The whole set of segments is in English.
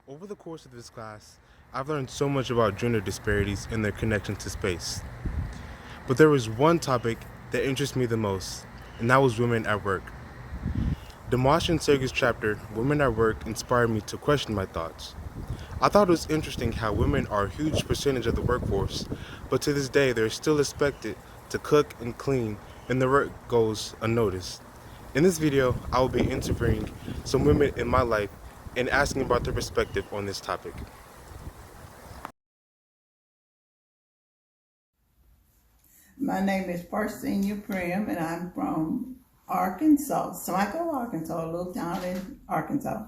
Over the course of this class, I've learned so much about gender disparities and their connection to space. But there was one topic that interests me the most, and that was women at work. The Martian Circus chapter, Women at Work, inspired me to question my thoughts. I thought it was interesting how women are a huge percentage of the workforce, but to this day they're still expected to cook and clean, and the work goes unnoticed. In this video, I will be interviewing some women in my life and asking about their perspective on this topic. My name is Parsinia Prim, and I'm from Arkansas, Smyko, Arkansas, a little town in Arkansas.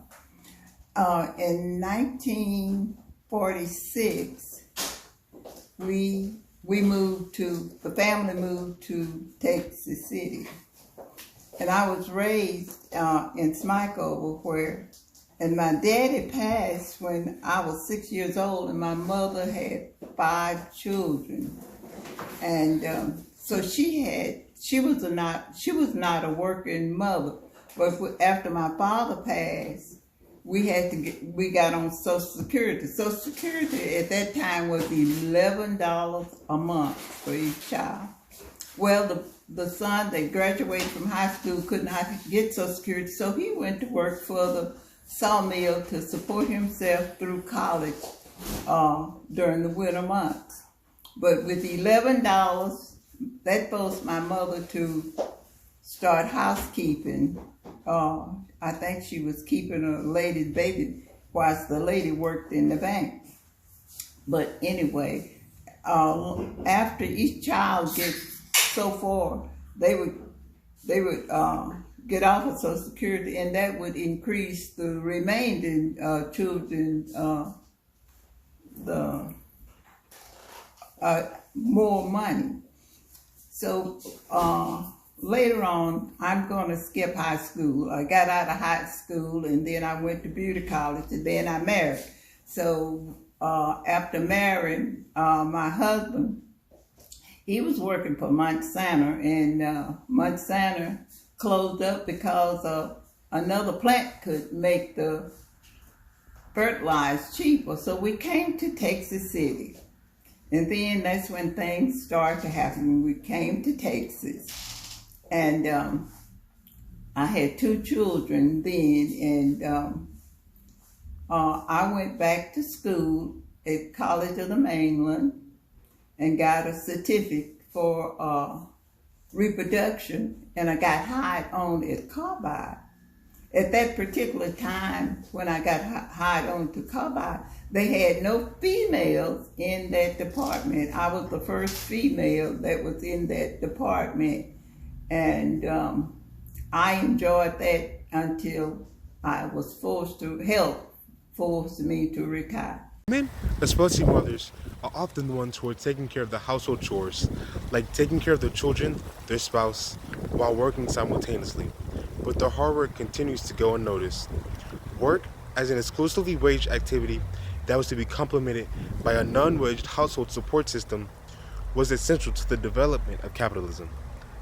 In 1946, the family moved to Texas City. And I was raised in Smyko, and my daddy passed when I was 6 years old, and my mother had 5 children. And so she was not a working mother. But after my father passed, we got on Social Security. Social Security at that time was $11 a month for each child. Well, the son that graduated from high school could not get Social Security, so he went to work for the sawmill to support himself through college during the winter months. But with $11, that forced my mother to start housekeeping. I think she was keeping a lady's baby whilst the lady worked in the bank. But anyway, after each child gets so far, they would get off of Social Security, and that would increase the remaining children more money. So later on, I'm going to skip high school. I got out of high school, and then I went to beauty college, and then I married. So after marrying my husband, he was working for Monsanto, and Monsanto closed up because another plant could make the fertilizer cheaper. So we came to Texas City. And then that's when things started to happen. We came to Texas, and I had 2 children then, and I went back to school at College of the Mainland and got a certificate for reproduction, and I got hired on at Carbide. At that particular time, when I got hired on to Carbide, they had no females in that department. I was the first female that was in that department, and I enjoyed that until I was forced me to retire. Women, especially mothers, are often the ones who are taking care of the household chores, like taking care of their children, their spouse, while working simultaneously. But their hard work continues to go unnoticed. Work, as an exclusively waged activity that was to be complemented by a non-waged household support system, was essential to the development of capitalism.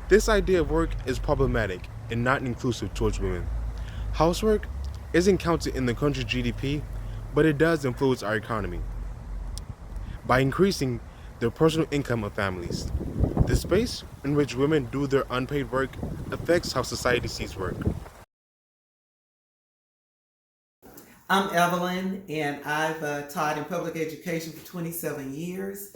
This idea of work is problematic and not inclusive towards women. Housework isn't counted in the country's GDP, but it does influence our economy by increasing the personal income of families. The space in which women do their unpaid work affects how society sees work. I'm Evelyn, and I've taught in public education for 27 years.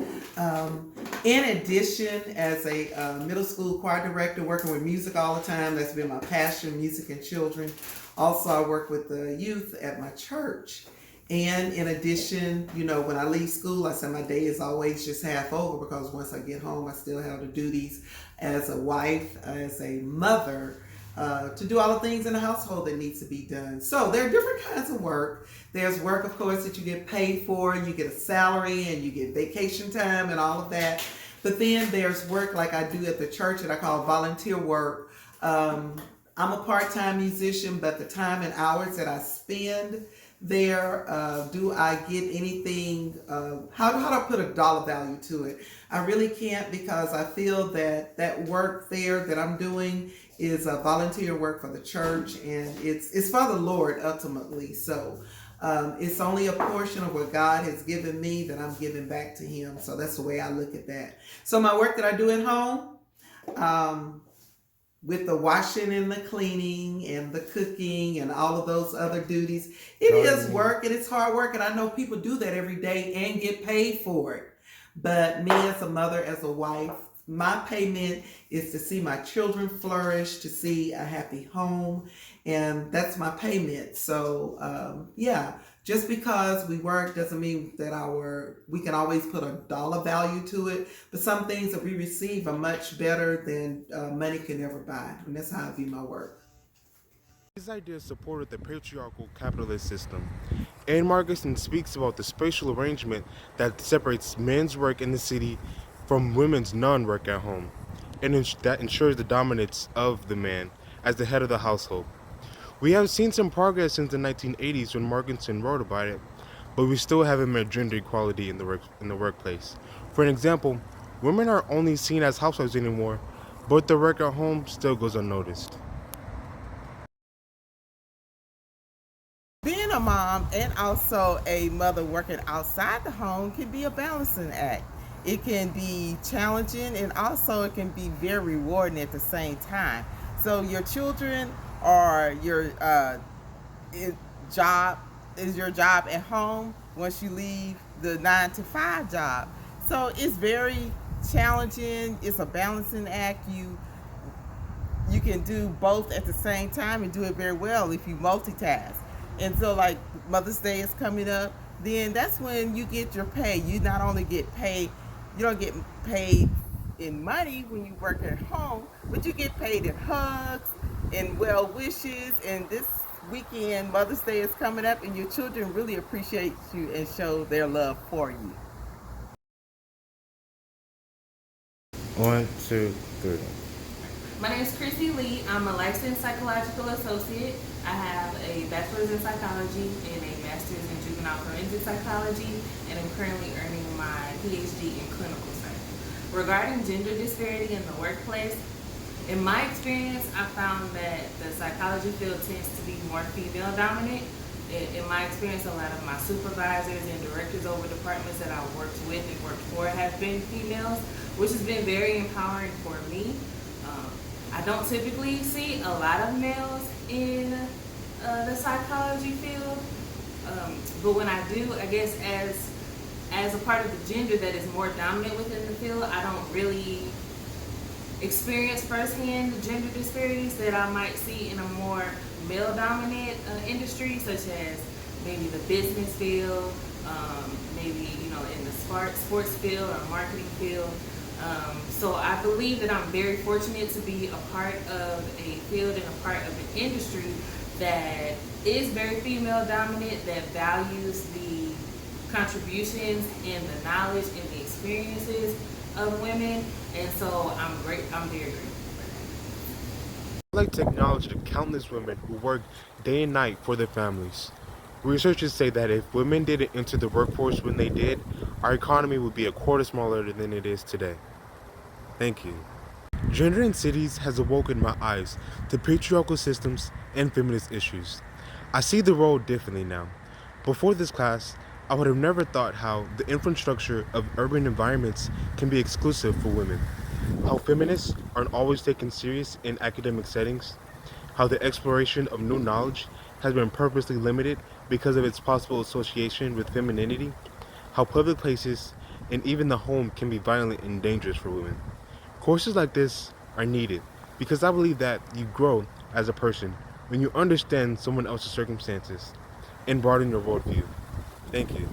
In addition, as a middle school choir director, working with music all the time, that's been my passion, music and children. Also, I work with the youth at my church. And in addition, when I leave school, I say my day is always just half over, because once I get home, I still have the duties as a wife, as a mother, to do all the things in the household that needs to be done. So there are different kinds of work. There's work, of course, that you get paid for. You get a salary and you get vacation time and all of that. But then there's work like I do at the church that I call volunteer work. I'm a part-time musician, but the time and hours that I spend there, do I get anything, how do I put a dollar value to it? I really can't, because I feel that work there that I'm doing is a volunteer work for the church, and it's for the Lord ultimately. So It's only a portion of what God has given me that I'm giving back to Him. So that's the way I look at that. So my work that I do at home, um, with the washing and the cleaning and the cooking and all of those other duties, it is work and it's hard work. And I know people do that every day and get paid for it. But me as a mother, as a wife, my payment is to see my children flourish, to see a happy home, and that's my payment. So yeah, just because we work doesn't mean that we can always put a dollar value to it. But some things that we receive are much better than money can ever buy, and that's how I view my work. This idea supported the patriarchal capitalist system. Anne Marguson speaks about the spatial arrangement that separates men's work in the city from women's non-work at home, and that ensures the dominance of the man as the head of the household. We have seen some progress since the 1980s when Marguson wrote about it, but we still haven't met gender equality in the workplace. For an example, women are only seen as housewives anymore, but their work at home still goes unnoticed. Being a mom and also a mother working outside the home can be a balancing act. It can be challenging and also it can be very rewarding at the same time. So your children are your job is your job at home once you leave the 9 to 5 job. So it's very challenging. It's a balancing act. You can do both at the same time and do it very well if you multitask. And so like Mother's Day is coming up, then that's when you get your pay. You not only get paid, you don't get paid in money when you work at home, but you get paid in hugs and well wishes. And this weekend, Mother's Day is coming up, and your children really appreciate you and show their love for you. 1, 2, 3. My name is Chrissy Lee. I'm a licensed psychological associate. I have a bachelor's in psychology and a master's in juvenile forensic psychology, and I'm currently earning my PhD in clinical psych. Regarding gender disparity in the workplace, in my experience, I found that the psychology field tends to be more female dominant. In my experience, a lot of my supervisors and directors over departments that I've worked with and worked for have been females, which has been very empowering for me. I don't typically see a lot of males in the psychology field, but when I do, I guess as a part of the gender that is more dominant within the field, I don't really experience firsthand the gender disparities that I might see in a more male-dominant industry, such as maybe the business field, maybe in the sports field or marketing field. So I believe that I'm very fortunate to be a part of a field and a part of an industry that is very female dominant, that values the contributions and the knowledge and the experiences of women, and so I'm very grateful for that. I'd like to acknowledge the countless women who work day and night for their families. Researchers say that if women didn't enter the workforce when they did, our economy would be a quarter smaller than it is today. Thank you. Gender in cities has awoken my eyes to patriarchal systems and feminist issues. I see the role differently now. Before this class, I would have never thought how the infrastructure of urban environments can be exclusive for women, how feminists aren't always taken serious in academic settings, how the exploration of new knowledge has been purposely limited because of its possible association with femininity, how public places and even the home can be violent and dangerous for women. Courses like this are needed because I believe that you grow as a person when you understand someone else's circumstances and broaden your worldview. Thank you.